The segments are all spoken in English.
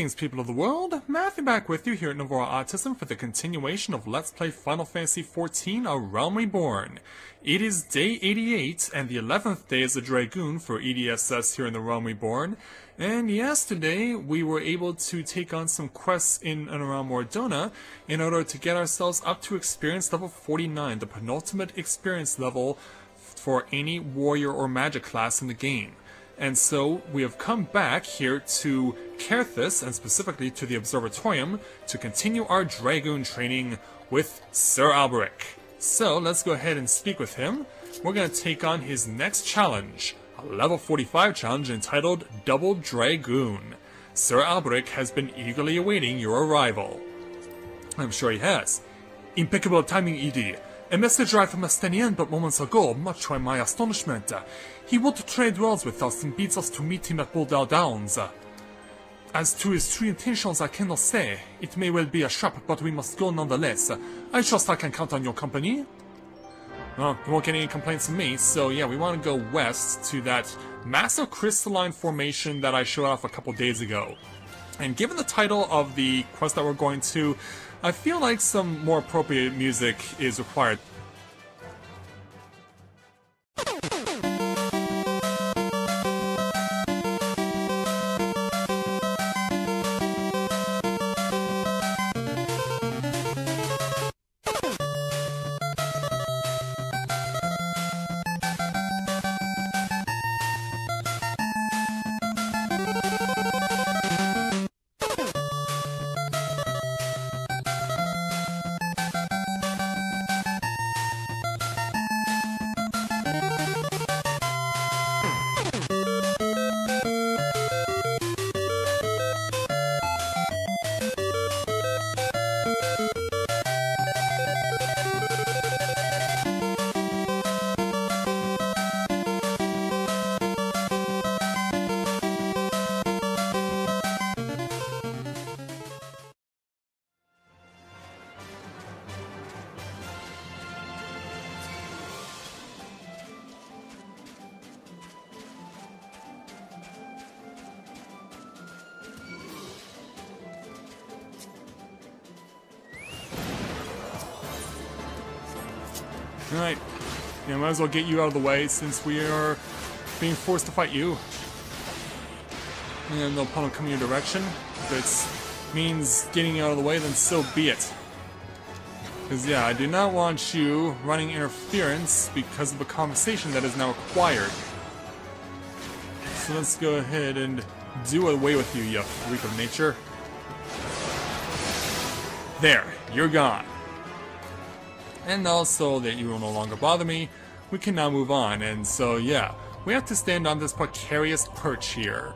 Greetings, people of the world! Matthew back with you here at Novora Autism for the continuation of Let's Play Final Fantasy XIV: A Realm Reborn. It is day 88, and the 11th day is a Dragoon for EDSS here in the Realm Reborn. And yesterday, we were able to take on some quests in and around Mordona in order to get ourselves up to experience level 49, the penultimate experience level for any warrior or magic class in the game. And so, we have come back here to Kerthus, and specifically to the Observatorium, to continue our Dragoon training with Sir Alberic. So, let's go ahead and speak with him. We're going to take on his next challenge, a level 45 challenge entitled Double Dragoon. Sir Alberic has been eagerly awaiting your arrival. I'm sure he has. Impeccable timing, Edie. A message arrived from Astenian but moments ago, much to my astonishment. He would trade words with us and bids us to meet him at Boldale Downs. As to his true intentions, I cannot say. It may well be a trap, but we must go nonetheless. I trust I can count on your company. Well, you won't get any complaints from me, so yeah, we want to go west to that massive crystalline formation that I showed off a couple days ago. And given the title of the quest that we're going to, I feel like some more appropriate music is required. Alright, yeah, might as well get you out of the way since we are being forced to fight you. And no opponent coming your direction. If it means getting you out of the way, then so be it. Because yeah, I do not want you running interference because of a conversation that is now acquired. So let's go ahead and do away with you, you freak of nature. There, you're gone. And also that you will no longer bother me, we can now move on. And so yeah, we have to stand on this precarious perch here.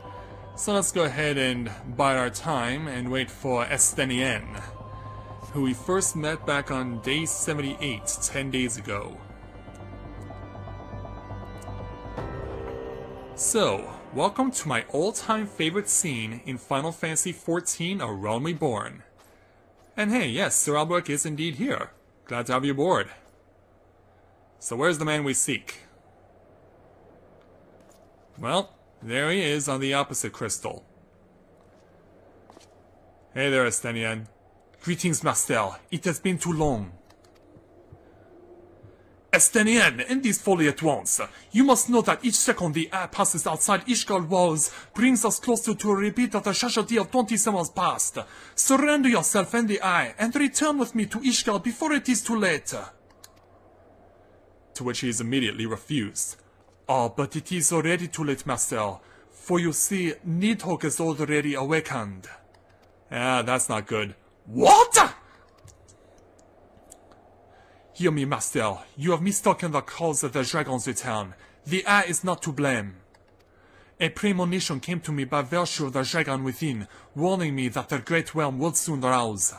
So let's go ahead and bide our time and wait for Estenien, who we first met back on day 78, 10 days ago. So, welcome to my all-time favorite scene in Final Fantasy XIV: A Realm Reborn. And hey, yes, Sir Alberic is indeed here. Glad to have you aboard. So where's the man we seek? Well, there he is on the opposite crystal. Hey there, Estenian. Greetings, Master. It has been too long. Estenian, end this folly at once. You must know that each second the air passes outside Ishgard walls brings us closer to a repeat of the tragedy of 20 summers past. Surrender yourself and the eye, and return with me to Ishgard before it is too late. To which he is immediately refused. Oh, but it is already too late, Master. For you see, Nidhogg is already awakened. Ah, that's not good. What?! Hear me, Master. You have mistaken the cause of the dragon's return. The air is not to blame. A premonition came to me by virtue of the dragon within, warning me that the great realm would soon rouse.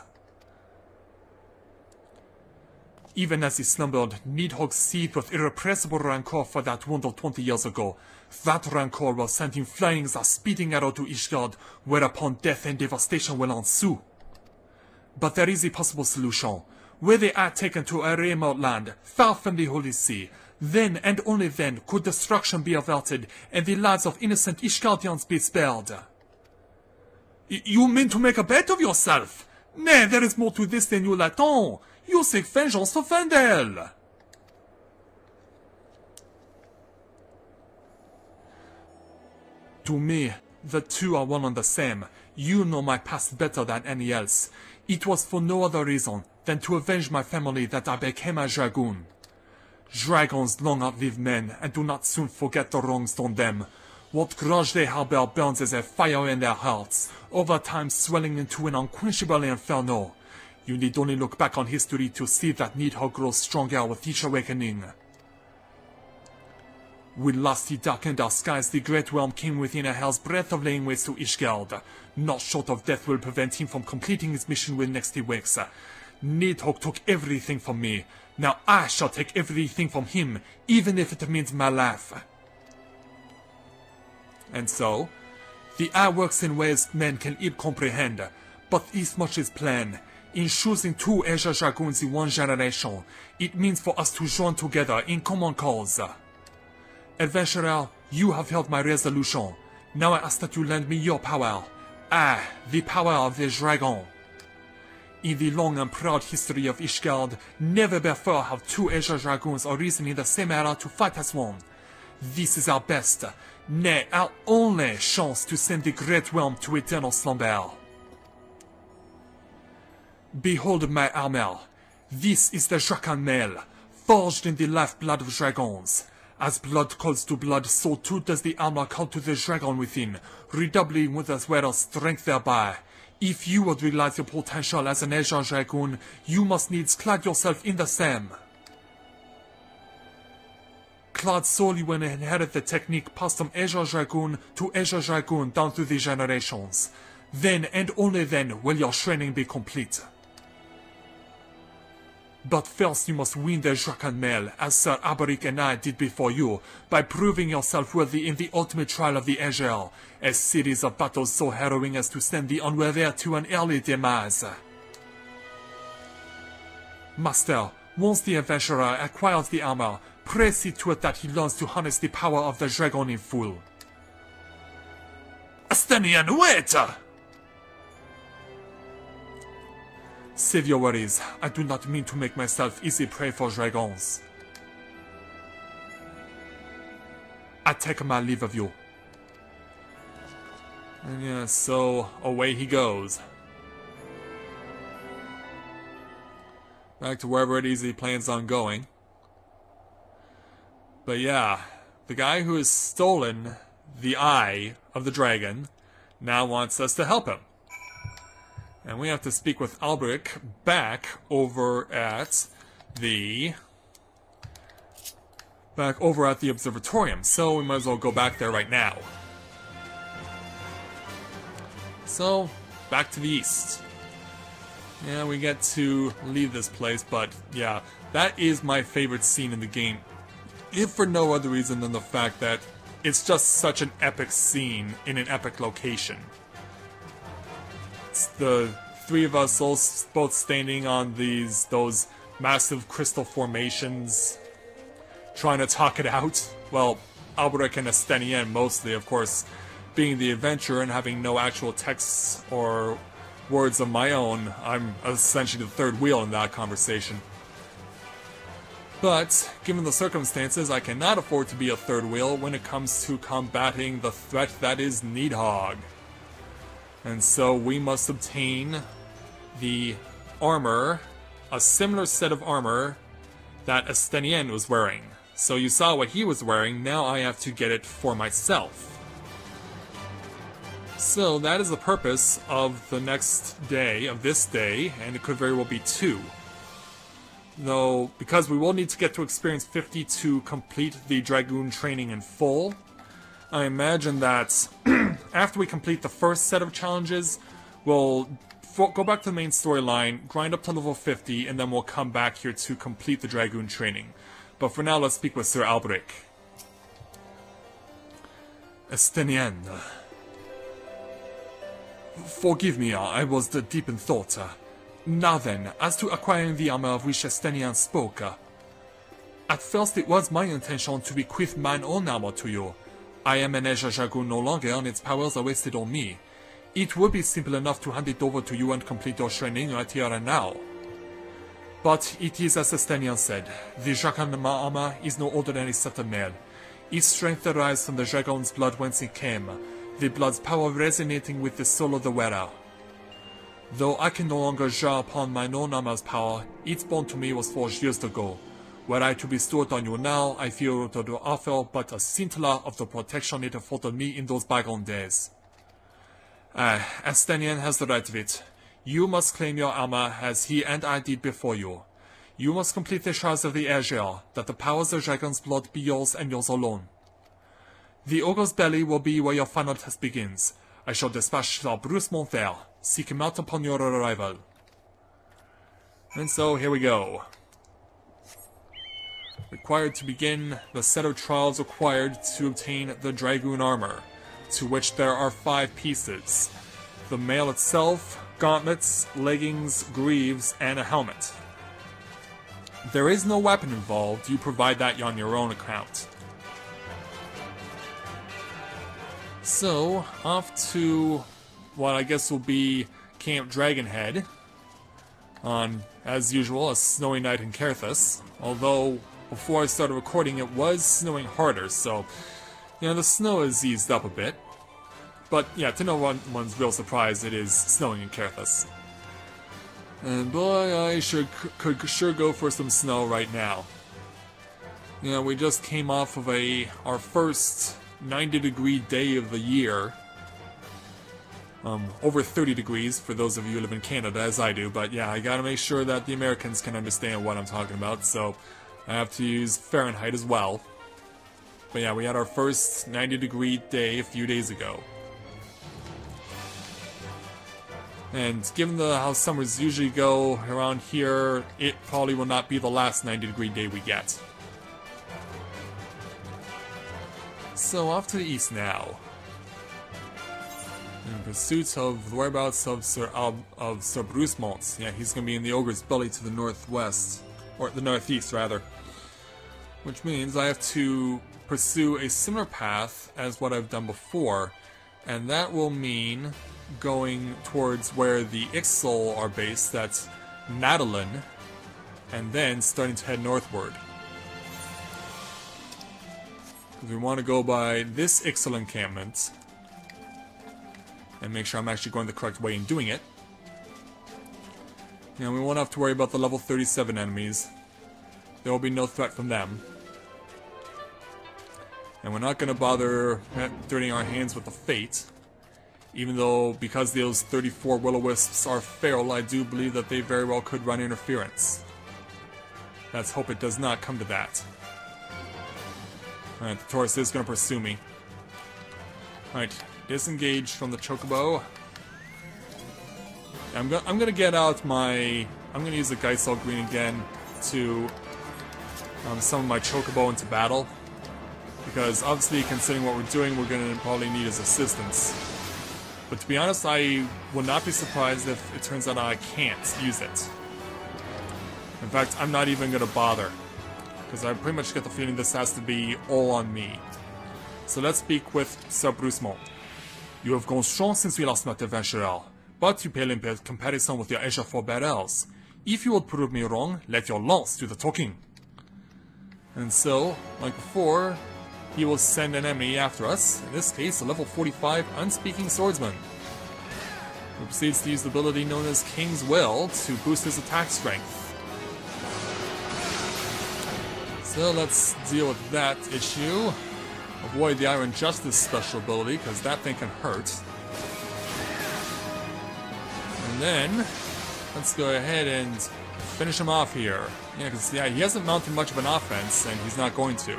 Even as he slumbered, Nidhogg seethed with irrepressible rancor for that wound of 20 years ago. That rancor will send him flying as a speeding arrow to Ishgard, whereupon death and devastation will ensue. But there is a possible solution. Were they are taken to a remote land, far from the Holy See, then and only then could destruction be averted and the lives of innocent Ishgardians be spared. You mean to make a bet of yourself? Nay, there is more to this than you l'attend. You seek vengeance for Fendel. To me, the two are one and the same. You know my past better than any else. It was for no other reason than to avenge my family that I became a Dragoon. Dragons long outlive men and do not soon forget the wrongs done them. What grudge they harbor burns as a fire in their hearts, over time swelling into an unquenchable inferno. You need only look back on history to see that Nidhogg grows stronger with each awakening. When last he darkened our skies, the Great Realm came within a hair's breadth of laying waste to Ishgard. Not short of death will prevent him from completing his mission when next he wakes. Nidhogg took everything from me. Now I shall take everything from him, even if it means my life. And so, the eye works in ways men can ill comprehend, but this much is plain. In choosing two Azure Dragoons in one generation, it means for us to join together in common cause. Adventurer, you have held my resolution. Now I ask that you lend me your power. The power of the dragon. In the long and proud history of Ishgard, never before have two Azure Dragoons arisen in the same era to fight as one. This is our best, nay, our only chance to send the Great Realm to eternal slumber. Behold my armor. This is the Dragon Mail, forged in the lifeblood of dragons. As blood calls to blood, so too does the armor call to the dragon within, redoubling with the wearer's strength thereby. If you would realize your potential as an Azure Dragoon, you must needs clad yourself in the same. Clad solely when inherit the technique passed from Azure Dragoon to Azure Dragoon down through the generations. Then and only then will your training be complete. But first you must win the Dragon Mail, as Sir Alberic and I did before you, by proving yourself worthy in the ultimate trial of the Azure, a series of battles so harrowing as to send the unworthy to an early demise. Master, once the adventurer acquires the armor, pray see to it that he learns to harness the power of the dragon in full. Astenian, wait! Save your worries. I do not mean to make myself easy prey for dragons. I take my leave of you. And yeah, so away he goes. Back to wherever it is he plans on going. But yeah, the guy who has stolen the eye of the dragon now wants us to help him. And we have to speak with Alberic back over at the observatorium, so we might as well go back there right now. So, back to the east. Yeah, we get to leave this place, but yeah, that is my favorite scene in the game. If for no other reason than the fact that it's just such an epic scene in an epic location. It's the three of us all both standing on those massive crystal formations, trying to talk it out. Well, Alberic and Astenian mostly, of course, being the adventurer and having no actual texts or words of my own. I'm essentially the third wheel in that conversation. But, given the circumstances, I cannot afford to be a third wheel when it comes to combating the threat that is Nidhogg. And so we must obtain the armor, a similar set of armor that Astenian was wearing. So you saw what he was wearing, now I have to get it for myself. So that is the purpose of the next day, of this day, and it could very well be 2. Though, because we will need to get to experience 50 to complete the Dragoon training in full, I imagine that after we complete the first set of challenges, we'll go back to the main storyline, grind up to level 50, and then we'll come back here to complete the Dragoon training. But for now, let's speak with Sir Alberic. Astenian. Forgive me, I was deep in thought. Now then, as to acquiring the armor of which Astenian spoke. At first it was my intention to bequeath mine own armor to you. I am an Azure Dragoon no longer, and its powers are wasted on me. It would be simple enough to hand it over to you and complete your training right here and now. But it is as Estenian said, the Dragon armor is no ordinary set of mail. Its strength derives from the dragon's blood whence it came, the blood's power resonating with the soul of the wearer. Though I can no longer draw upon my own armor's power, its bond to me was forged years ago. Were I to bestow it on you now, I fear it would offer but a scintilla of the protection it afforded me in those bygone days. Estenian has the right of it. You must claim your armor as he and I did before you. You must complete the shards of the Azure, that the powers of dragon's blood be yours and yours alone. The ogre's belly will be where your final test begins. I shall dispatch Sir Bruce Mont there. Seek him out upon your arrival. And so, here we go. Required to begin the set of trials required to obtain the Dragoon armor, to which there are 5 pieces. The mail itself, gauntlets, leggings, greaves, and a helmet. There is no weapon involved, you provide that on your own account. So, off to what I guess will be Camp Dragonhead, on, as usual, a snowy night in Carthus, although before I started recording it was snowing harder, so, you know, the snow has eased up a bit. But, yeah, to no one's real surprise, it is snowing in Carthus. And boy, I could sure go for some snow right now. You know, we just came off of our first 90-degree day of the year. Over 30 degrees for those of you who live in Canada, as I do, but yeah, I gotta make sure that the Americans can understand what I'm talking about, so I have to use Fahrenheit as well. But yeah, we had our first 90-degree day a few days ago. And given how summers usually go around here, it probably will not be the last 90-degree day we get. So off to the east now. In pursuit of the whereabouts of Sir Bruce Mont. Yeah, he's going to be in the Ogre's Belly to the northwest. Or the northeast, rather. Which means I have to pursue a similar path as what I've done before. And that will mean going towards where the Ixal are based, that's Nadalin, and then starting to head northward. We want to go by this Ixal encampment, and make sure I'm actually going the correct way in doing it. And we won't have to worry about the level 37 enemies. There will be no threat from them. And we're not going to bother dirtying our hands with the Fate. Even though, because those 34 Will-O-Wisps are feral, I do believe that they very well could run interference. Let's hope it does not come to that. Alright, the Taurus is going to pursue me. Alright, disengage from the Chocobo. I'm gonna get out my... I'm gonna use the Geisel Green again to summon my Chocobo into battle. Because obviously, considering what we're doing, we're gonna probably need his assistance. But to be honest, I will not be surprised if it turns out I can't use it. In fact, I'm not even gonna bother. Because I pretty much get the feeling this has to be all on me. So let's speak with Sir Bruce Mont. You have gone strong since we last met, adventurer, but you pale in comparison with your Azure forebears. If you would prove me wrong, let your lance do the talking. And so, like before, he will send an enemy after us, in this case a level 45 Unspeaking Swordsman, who proceeds to use the ability known as King's Will to boost his attack strength. So let's deal with that issue. Avoid the Iron Justice special ability, because that thing can hurt. And then, let's go ahead and finish him off here. Yeah, because yeah, he hasn't mounted much of an offense, and he's not going to.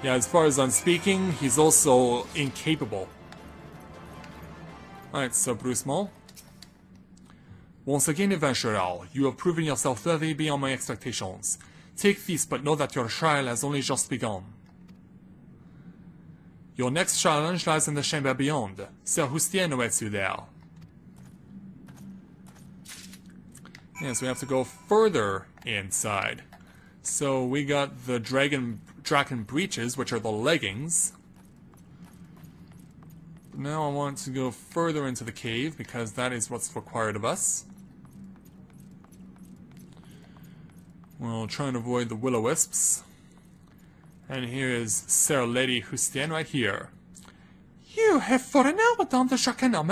Yeah, as far as Unspeaking, he's also incapable. Alright, so Bruce Mont. Once again, adventurer, you have proven yourself worthy beyond my expectations. Take this, but know that your trial has only just begun. Your next challenge lies in the chamber beyond. Sir Hustien awaits you there. Yes, we have to go further inside. So we got the Dragon Breeches, which are the leggings. Now I want to go further into the cave, because that is what's required of us. We'll try and avoid the will-o-wisps. And here is Sir Lady Hustien right here. You have fallen out without the Dragoon,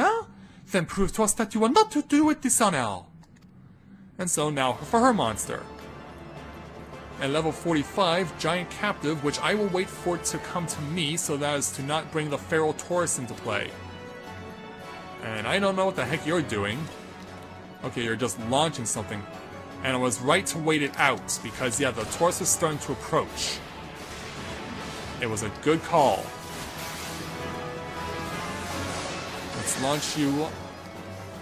then prove to us that you are not to do with dishonor. And so now for her monster. At level 45, Giant Captive, which I will wait for it to come to me so that as to not bring the Feral Taurus into play. And I don't know what the heck you're doing. Okay, you're just launching something. And I was right to wait it out, because yeah, the Taurus is starting to approach. It was a good call. Let's launch you,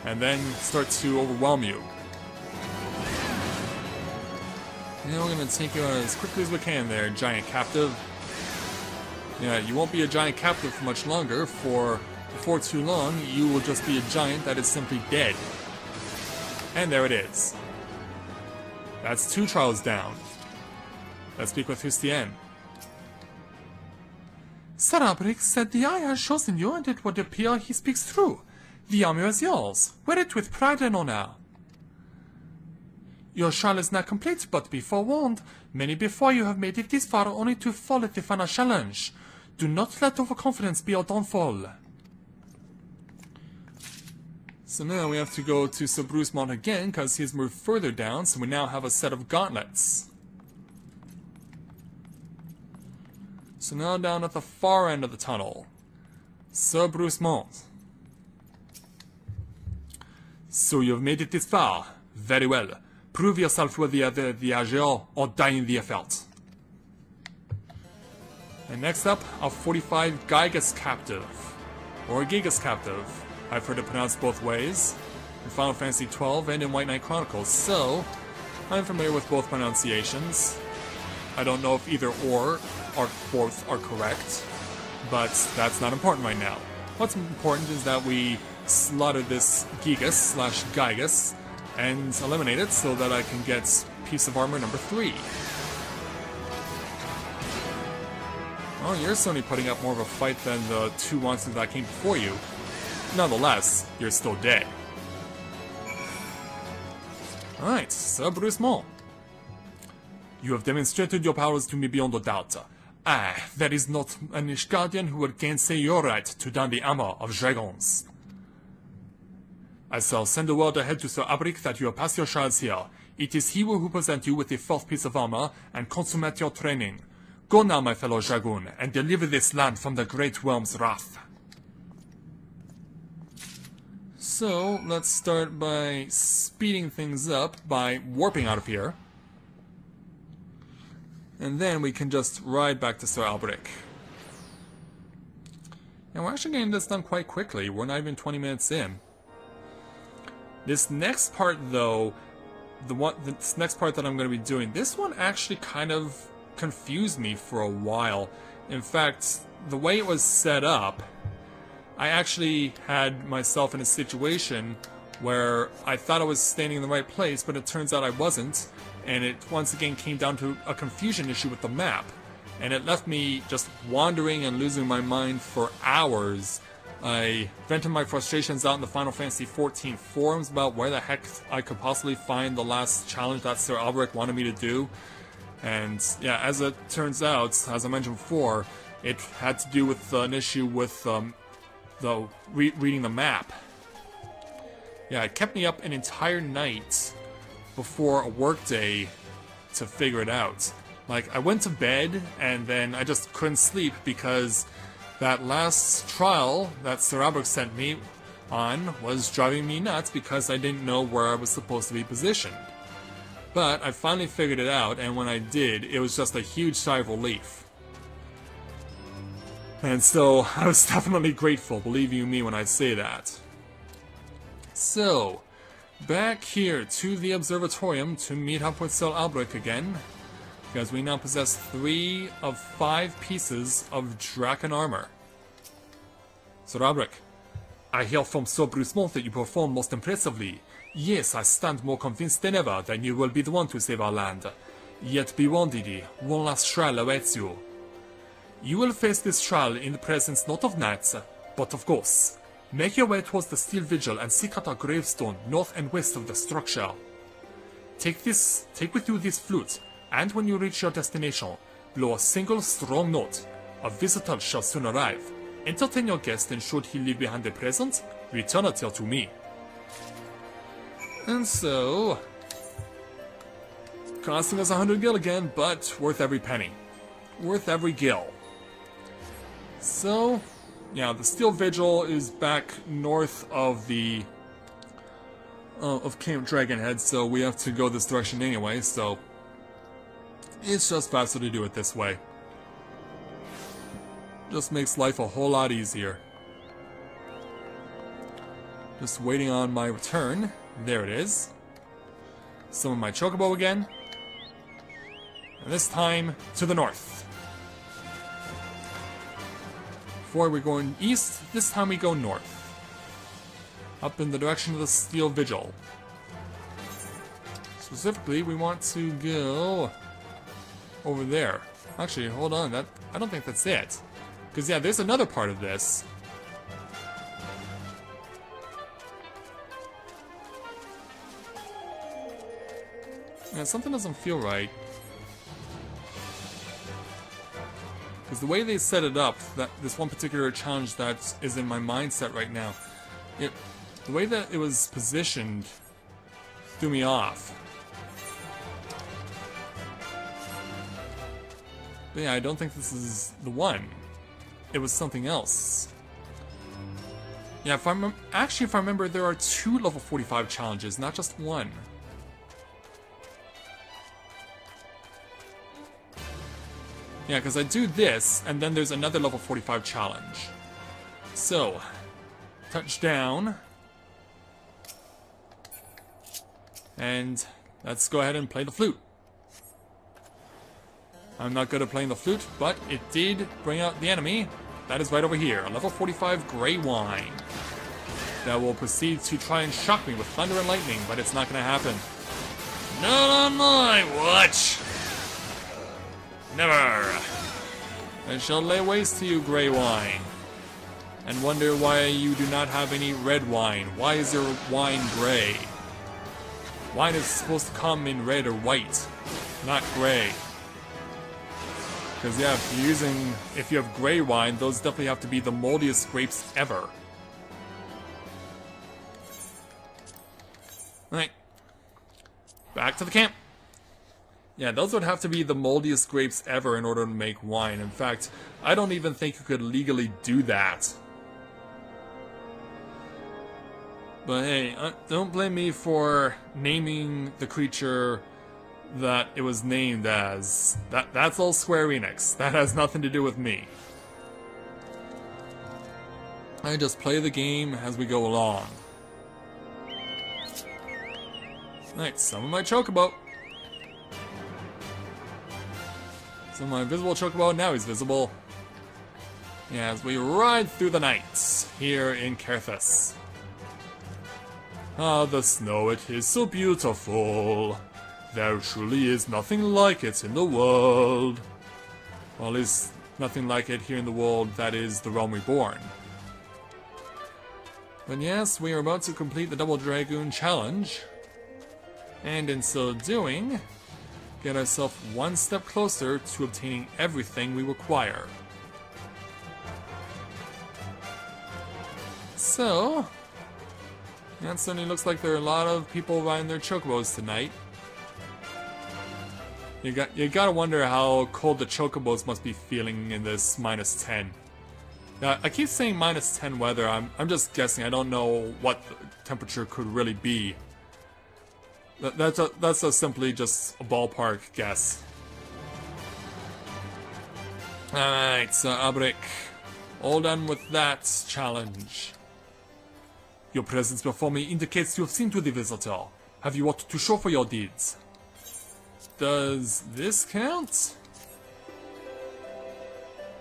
and then start to overwhelm you. Yeah, we're gonna take you out as quickly as we can there, Giant Captive. Yeah, you won't be a Giant Captive for much longer, for before too long, you will just be a giant that is simply dead. And there it is. That's 2 trials down. Let's speak with Hustien. Sir Albrecht said the eye has chosen you, and it would appear he speaks true. The armor is yours. Wear it with pride and honor. Your trial is not complete, but be forewarned. Many before you have made it this far only to fall at the final challenge. Do not let overconfidence be your downfall. So now we have to go to Sir Brucemont again, because he's moved further down, so we now have a set of gauntlets. So now down at the far end of the tunnel, Sir Brucemont. So you've made it this far. Very well. Prove yourself worthy of the Azure, or die in the effort. And next up, our 45 Gigas Captive. Or Gigas Captive. I've heard it pronounced both ways. In Final Fantasy XII and in White Knight Chronicles, so I'm familiar with both pronunciations. I don't know if either or both are correct, but that's not important right now. What's important is that we slaughter this Gigas/Gigas and eliminate it so that I can get piece of armor number 3. Oh, you're certainly putting up more of a fight than the 2 monsters that came before you. Nonetheless, you're still dead. Alright, Sir Brucemont. You have demonstrated your powers to me beyond a doubt. There is not an Ishgardian who would gainsay your right to don the armor of dragons. I shall send a word ahead to Sir Albrecht that you have passed your trials here. It is he who present you with the 4th piece of armor and consummate your training. Go now, my fellow Dragoon, and deliver this land from the great worm's wrath. So, let's start by speeding things up by warping out of here. And then we can just ride back to Sir Albrecht. And we're actually getting this done quite quickly. We're not even 20 minutes in. This next part, though, this next part that I'm going to be doing, this one actually kind of confused me for a while. In fact, the way it was set up, I actually had myself in a situation where I thought I was standing in the right place, but it turns out I wasn't, and it once again came down to a confusion issue with the map, and it left me just wandering and losing my mind for hours. I vented my frustrations out in the Final Fantasy XIV forums about where the heck I could possibly find the last challenge that Sir Albrecht wanted me to do. And yeah, as it turns out, as I mentioned before, it had to do with an issue with reading the map. Yeah, it kept me up an entire night before a workday to figure it out. Like, I went to bed and then I just couldn't sleep because that last trial that Sir Albrecht sent me on was driving me nuts because I didn't know where I was supposed to be positioned. But I finally figured it out, and when I did, it was just a huge sigh of relief. And so, I was definitely grateful, believe you me when I say that. So, back here to the Observatorium to meet up with Sir Albrecht again, because we now possess 3 of 5 pieces of Draken armor. Sir Albrecht, I hear from Sir Brucemont that you perform most impressively. Yes, I stand more convinced than ever that you will be the one to save our land. Yet be warned, Didi, one last trial awaits you. You will face this trial in the presence not of knights, But of course, make your way towards the Steel Vigil and seek out a gravestone north and west of the structure. Take with you this flute, and when you reach your destination, blow a single strong note. A visitor shall soon arrive. Entertain your guest, and should he leave behind a present, return it to me. And so, costing us 100 gil again, but worth every penny. Worth every gil. So, yeah, the Steel Vigil is back north of the of Camp Dragonhead, so we have to go this direction anyway, so it's just faster to do it this way. Just makes life a whole lot easier. Just waiting on my return. There it is. Summon my Chocobo again. And this time, to the north. Before we're going east, this time we go north. Up in the direction of the Steel Vigil. Specifically, we want to go over there. Actually, hold on, I don't think that's it. Because yeah, there's another part of this. Yeah, something doesn't feel right. Because the way they set it up, that this one particular challenge that is in my mindset right now, the way that it was positioned threw me off. But yeah, I don't think this is the one. It was something else. Yeah, if I remember, there are 2 level 45 challenges, not just one. Yeah, because I do this, and then there's another level 45 challenge. So, touch down. And let's go ahead and play the flute. I'm not good at playing the flute, but it did bring out the enemy. That is right over here, a level 45 Grey Wine. That will proceed to try and shock me with thunder and lightning, but it's not going to happen. Not on my watch! Never! I shall lay waste to you, Grey Wine. And wonder why you do not have any red wine. Why is your wine grey? Wine is supposed to come in red or white, not grey. Because yeah, if you have grey wine, those definitely have to be the moldiest grapes ever. Alright. Back to the camp. Yeah, those would have to be the moldiest grapes ever in order to make wine. In fact, I don't even think you could legally do that. But hey, don't blame me for naming the creature that it was named as. That's all Square Enix. That has nothing to do with me. I just play the game as we go along. Alright, summon my Chocobo. So my invisible Chocobo, now he's visible. Yeah, as we ride through the night here in Kerthus. Ah, the snow, it is so beautiful. There truly is nothing like it in the world. Well, at least nothing like it here in the world that is the Realm Reborn. But yes, we are about to complete the Double Dragoon challenge. And in so doing, get ourselves one step closer to obtaining everything we require. So, it certainly looks like there are a lot of people riding their Chocobos tonight. You gotta wonder how cold the Chocobos must be feeling in this -10. Now, I keep saying -10 weather. I'm just guessing. I don't know what the temperature could really be. That's simply just a ballpark guess. Alright, so Abrik, all done with that challenge. Your presence before me indicates you have seen to the visitor. Have you what to show for your deeds? Does this count?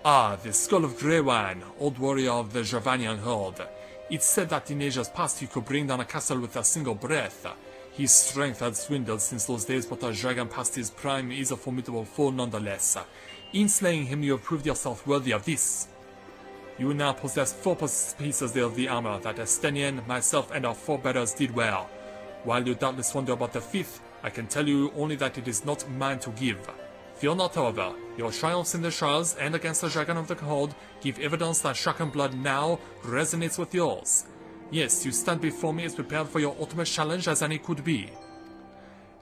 Ah, the Skull of Grey Wine, old warrior of the Javanian horde. It's said that in ages past you could bring down a castle with a single breath. His strength had dwindled since those days, but a dragon past his prime is a formidable foe nonetheless. In slaying him, you have proved yourself worthy of this. You now possess 4 pieces of the armor that Estenian, myself, and our forebears did well. While you doubtless wonder about the 5th, I can tell you only that it is not mine to give. Fear not, however. Your triumphs in the trials and against the Dragon of the Cold give evidence that Dragon blood now resonates with yours. Yes, you stand before me as prepared for your ultimate challenge as any could be.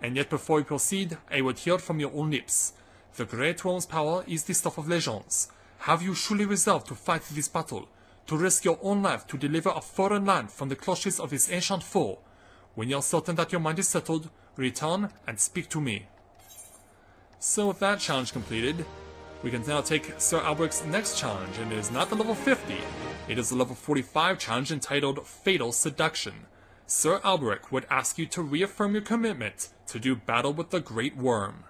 And yet before we proceed, I would hear from your own lips. The Great Worm's power is the stuff of legends. Have you truly resolved to fight this battle, to risk your own life to deliver a foreign land from the clutches of his ancient foe? When you are certain that your mind is settled, return and speak to me. So with that challenge completed, we can now take Sir Alberic's next challenge, and it is not the level 50. It is the level 45 challenge entitled Fatal Seduction. Sir Alberic would ask you to reaffirm your commitment to do battle with the Great Worm.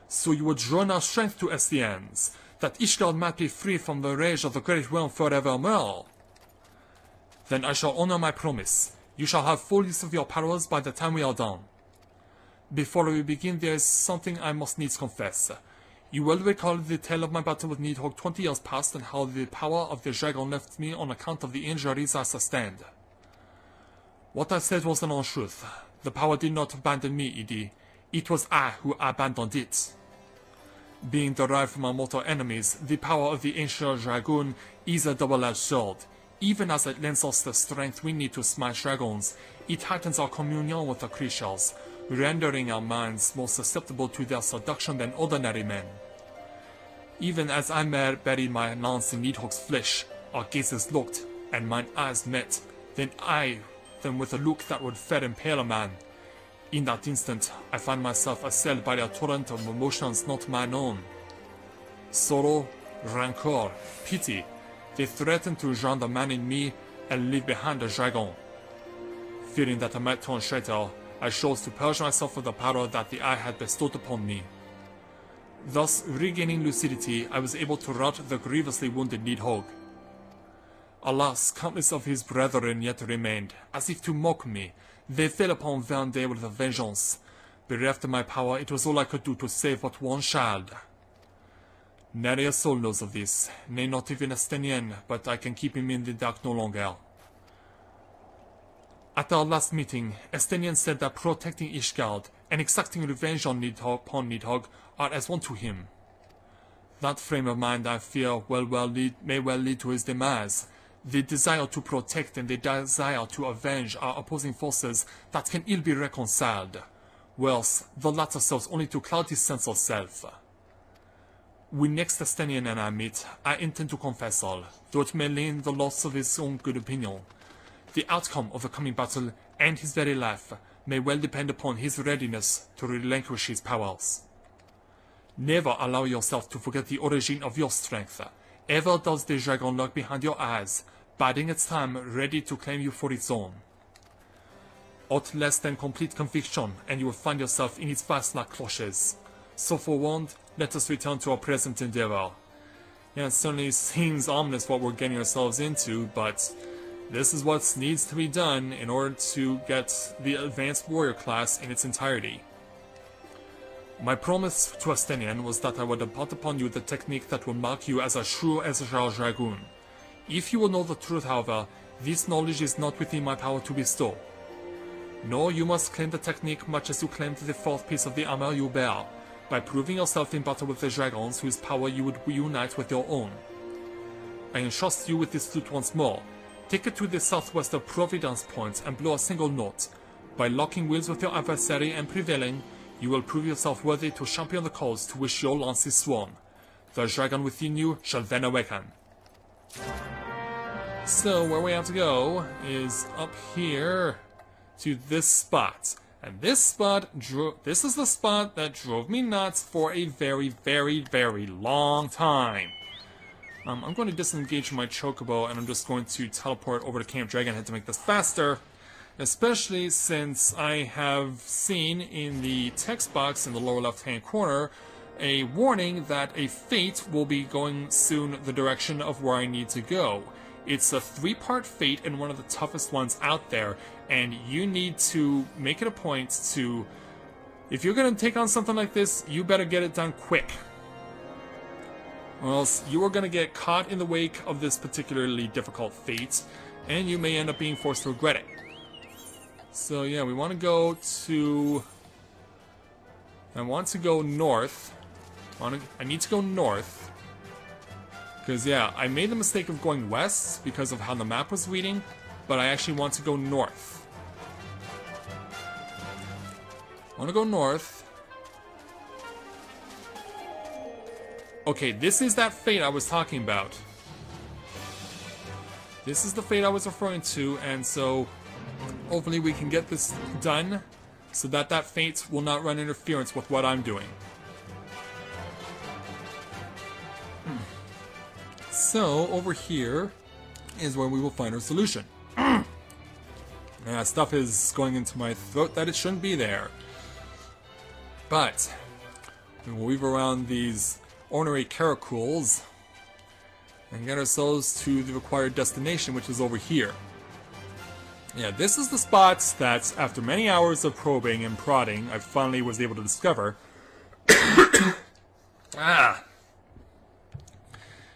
So you would draw our strength to Estiennes, that Ishgard might be free from the rage of the Great Worm forevermore. Then I shall honor my promise. You shall have full use of your powers by the time we are done. Before we begin, there is something I must needs confess. You will recall the tale of my battle with Nidhogg 20 years past and how the power of the dragon left me on account of the injuries I sustained. What I said was an untruth. The power did not abandon me, Edie. It was I who abandoned it. Being derived from our mortal enemies, the power of the ancient Dragoon is a double-edged sword. Even as it lends us the strength we need to smash dragons, it heightens our communion with the creatures, rendering our minds more susceptible to their seduction than ordinary men. Even as I buried my lance in Nidhogg's flesh, our gazes looked, and mine eyes met, then with a look that would fair impale a man. In that instant, I found myself assailed by a torrent of emotions not mine own. Sorrow, rancor, pity, they threatened to drown the man in me and leave behind the dragon. Fearing that I might turn traitor, I chose to purge myself of the power that the eye had bestowed upon me. Thus, regaining lucidity, I was able to rout the grievously wounded Nidhogg. Alas, countless of his brethren yet remained. As if to mock me, they fell upon Vendée with a vengeance. Bereft of my power, it was all I could do to save but one child. Nary a soul knows of this, nay, not even Estenian, but I can keep him in the dark no longer. At our last meeting, Estenian said that protecting Ishgard and exacting revenge on Nidhogg are as one to him. That frame of mind, I fear, may well lead to his demise. The desire to protect and the desire to avenge are opposing forces that can ill be reconciled. Worse, the latter serves only to cloud his sense of self. When next Estenian and I meet, I intend to confess all, though it may lay in the loss of his own good opinion. The outcome of the coming battle, and his very life, may well depend upon his readiness to relinquish his powers. Never allow yourself to forget the origin of your strength. Ever does the dragon lurk behind your eyes, biding its time, ready to claim you for its own. Aught less than complete conviction, and you will find yourself in its vast-like clutches. So forewarned, let us return to our present endeavor. Yeah, it certainly seems ominous what we're getting ourselves into, but this is what needs to be done in order to get the Advanced Warrior class in its entirety. My promise to Estenian was that I would impart upon you the technique that will mark you as a true Ezreal Dragoon. If you will know the truth, however, this knowledge is not within my power to bestow. No, you must claim the technique much as you claimed the 4th piece of the armor you bear, by proving yourself in battle with the dragons whose power you would reunite with your own. I entrust you with this flute once more. Take it to the southwest of Providence Point and blow a single note. By locking wheels with your adversary and prevailing, you will prove yourself worthy to champion the cause to which your lance is sworn. The dragon within you shall then awaken. So, where we have to go is up here to this spot. And this is the spot that drove me nuts for a very, very, very long time. I'm going to disengage from my chocobo and I'm just going to teleport over to Camp Dragonhead to make this faster. Especially since I have seen in the text box in the lower left-hand corner a warning that a fate will be going soon the direction of where I need to go. It's a 3-part fate and one of the toughest ones out there, and you need to make it a point to, if you're going to take on something like this, you better get it done quick. or else you are going to get caught in the wake of this particularly difficult fate, and you may end up being forced to regret it. So yeah, we want to go to... I want to go north. I need to go north. Because yeah, I made the mistake of going west because of how the map was reading, but I actually want to go north. I want to go north. Okay, this is that fate I was talking about. This is the fate I was referring to, and so hopefully we can get this done so that that fate will not run interference with what I'm doing. So, over here is where we will find our solution. Stuff is going into my throat that it shouldn't be there. But we will weave around these ornery caracoles and get ourselves to the required destination, which is over here. Yeah, this is the spot that, after many hours of probing and prodding, I finally was able to discover.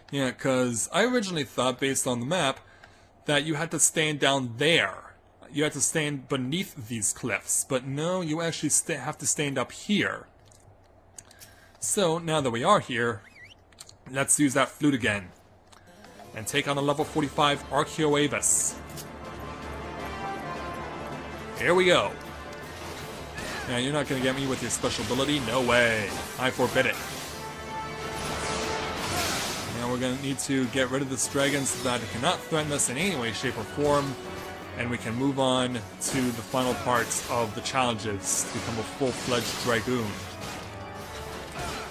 Yeah, because I originally thought, based on the map, that you had to stand down there. You had to stand beneath these cliffs. But no, you actually have to stand up here. So, now that we are here, let's use that flute again. And take on a level 45 Archaeoavis. Here we go. Now, you're not going to get me with your special ability? No way. I forbid it. Now we're going to need to get rid of this dragon so that it cannot threaten us in any way, shape, or form. And we can move on to the final parts of the challenges to become a full-fledged Dragoon.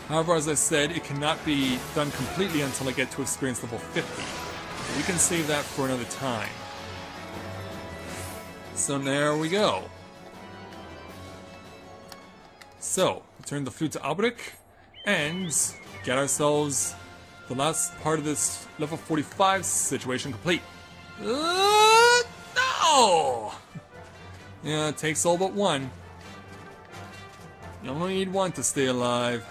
However, as I said, it cannot be done completely until I get to experience level 50. We can save that for another time. So there we go. So, return the flute to Albrecht and get ourselves the last part of this level 45 situation complete. No! Yeah, it takes all but one. You only need one to stay alive.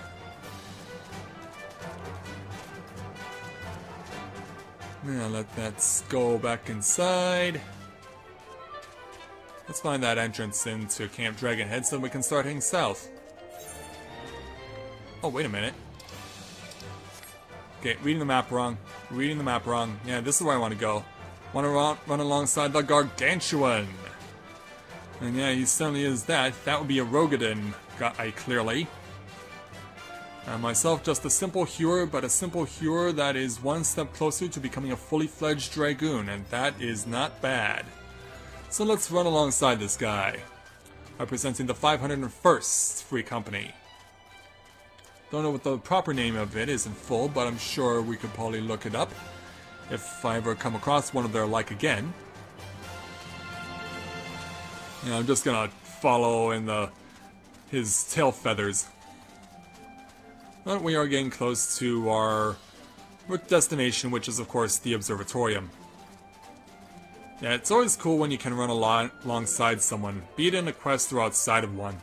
Now let that go back inside. Let's find that entrance into Camp Dragonhead so we can start heading south. Oh, wait a minute. Okay, reading the map wrong. Reading the map wrong. Yeah, this is where I want to go. Want to run alongside the Gargantuan. And yeah, he certainly is that. That would be a Rogadin guy, clearly. Myself, just a simple hewer, but a simple hewer that is one step closer to becoming a fully fledged Dragoon, and that is not bad. So let's run alongside this guy, representing the 501st Free Company. Don't know what the proper name of it is in full, but I'm sure we could probably look it up if I ever come across one of their like again. You know, I'm just gonna follow in his tail feathers. But we are getting close to our destination, which is of course the Observatorium. Yeah, it's always cool when you can run alongside someone, be it in a quest or outside of one.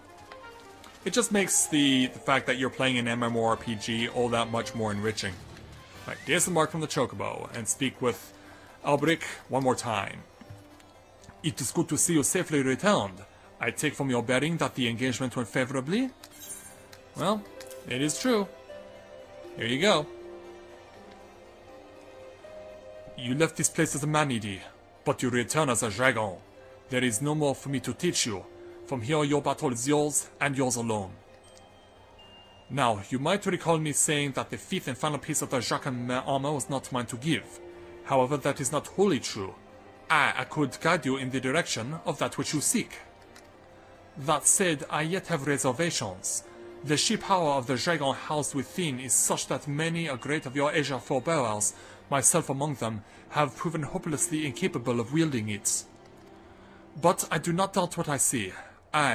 It just makes the fact that you're playing an MMORPG all that much more enriching. Right, disembark from the Chocobo and speak with Albrecht one more time. It is good to see you safely returned. I take from your bearing that the engagement went favorably. Well, it is true. Here you go. You left this place as a man-eater, but you return as a dragon. There is no more for me to teach you. From here, your battle is yours, and yours alone. Now, you might recall me saying that the fifth and final piece of the Dragon armor was not mine to give. However, that is not wholly true. I could guide you in the direction of that which you seek. That said, I yet have reservations. The sheer power of the dragon housed within is such that many a great of your Asia forebearers, myself among them, have proven hopelessly incapable of wielding it. But I do not doubt what I see.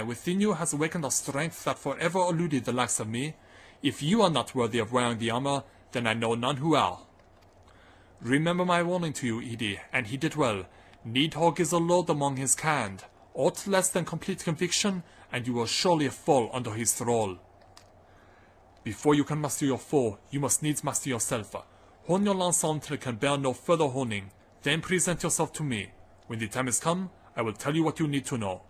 Within you has awakened a strength that forever eluded the likes of me. If you are not worthy of wearing the armor, then I know none who are. Remember my warning to you, Edie, and heed it well. Needhog is a lord among his kind. Aught less than complete conviction, and you will surely fall under his thrall. Before you can master your foe, you must needs master yourself. Hone your lance until it can bear no further honing. Then present yourself to me. When the time has come, I will tell you what you need to know.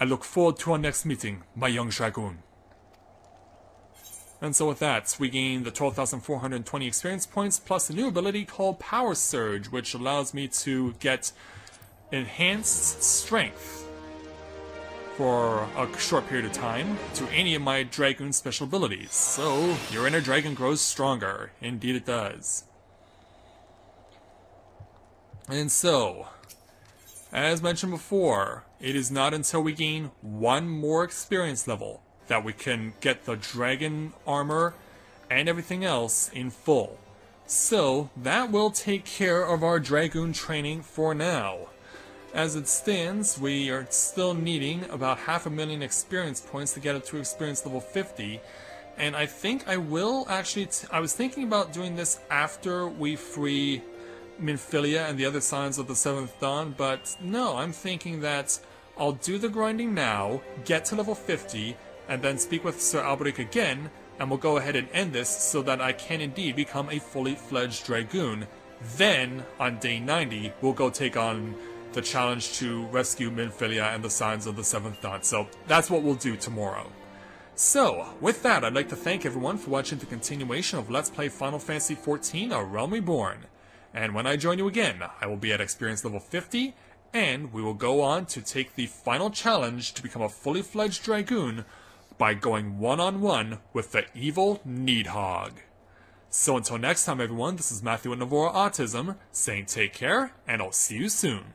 I look forward to our next meeting, my young Dragoon. And so with that, we gain the 12,420 experience points, plus a new ability called Power Surge, which allows me to get enhanced strength for a short period of time to any of my Dragoon special abilities. So, your inner dragon grows stronger. Indeed it does. And so, as mentioned before, it is not until we gain one more experience level that we can get the dragon armor and everything else in full. So, that will take care of our Dragoon training for now. As it stands, we are still needing about 500,000 experience points to get up to experience level 50. And I think I will actually... I was thinking about doing this after we free Minfilia and the other signs of the 7th Dawn, but no, I'm thinking that I'll do the grinding now, get to level 50, and then speak with Sir Alberic again, and we'll go ahead and end this so that I can indeed become a fully fledged Dragoon. Then, on day 90, we'll go take on the challenge to rescue Minfilia and the signs of the 7th Dawn. So that's what we'll do tomorrow. So, with that, I'd like to thank everyone for watching the continuation of Let's Play Final Fantasy XIV, A Realm Reborn. And when I join you again, I will be at experience level 50, and we will go on to take the final challenge to become a fully fledged Dragoon by going one-on-one with the evil Needhog. So until next time everyone, this is Matthew at Navora Autism, saying take care, and I'll see you soon.